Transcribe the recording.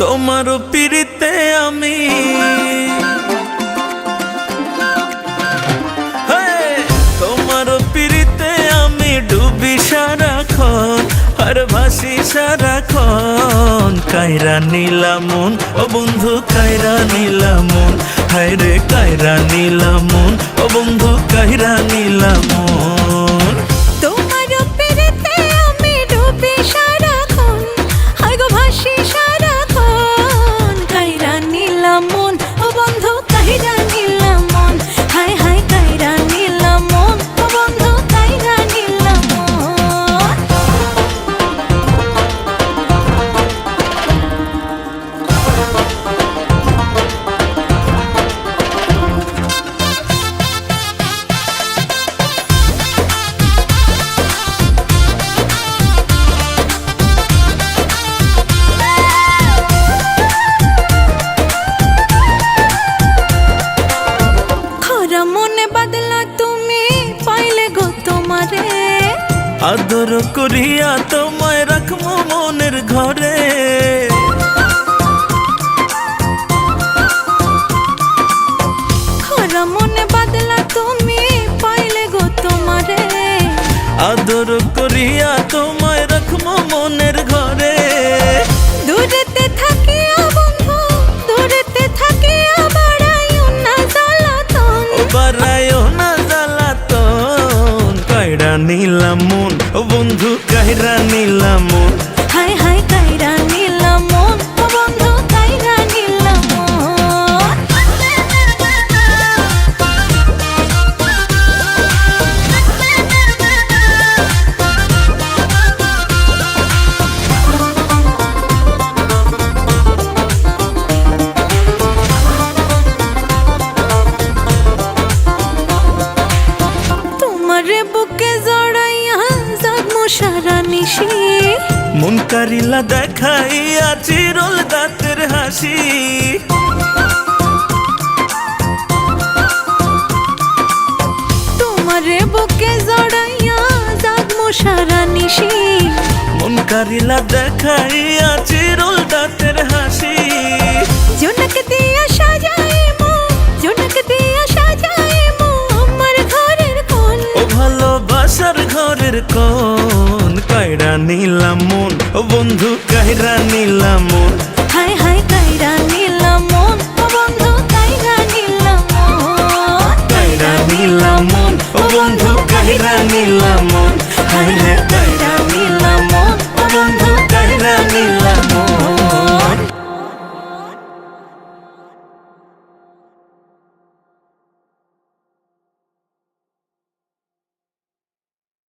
তোমার পিড়িতে আমি তোমার পিড়িতে আমি ডুবি সারাক্ষণ আর ভাসি সারাক্ষণ। কায়রা নীলা মন ও বন্ধু কায়রা নীলা মন, হায় রে কায়রা নীলা মন ও বন্ধু কায়রা নীলা মন। তোমার পিড়িতে আমি ডুবি সারাক্ষণ আর গো ভাসি সারাক্ষণ। কায়রা নীলা মন ও বন্ধু কায়রা নীলা মন, হায় হায় কায়রা নীলা মন ও বন্ধু কায়রা নীলা মন। খরা মনে বাদলা তুমি পাইলে গো তোমারে, আদর করিয়া তোমায় রাখবো মনের ঘরে। খরা মনে বাদলা তুমি পাইলে গো তোমারে, আদর করিয়া তোমায় রাখবো মনের ঘরে। দূরেতে থাকিয়া বন্ধু দূরেতে থাকিয়া বাড়াইও না জ্বালাতন। ও বাড়াইও না জ্বালাতন। কায়রা নীলা মন ও বন্ধু কায়রা নীলা মন, হায় হায় কায়রা নীলা মন ও বন্ধু কায়রা নীলা মন। তোমারে বুকে জড়াইয়া জাগমু সারা নিশি, মন কারিলা দেখাইয়া চিরল দাঁতের হাসি। তোমারে বুকে জড়াইয়া জাগমু সারা নিশি। মন কারিলা দেখাইয়া চিরল দাঁতের হাসি। জোনাক দিয়া সাজাইমু জোনাক দিয়া সাজাইমু আমার ঘরের কোণ। ও ভালোবাসার ঘরের কোণ। কায়রা নীলা মন ও বন্ধু কায়রা নীলা মন,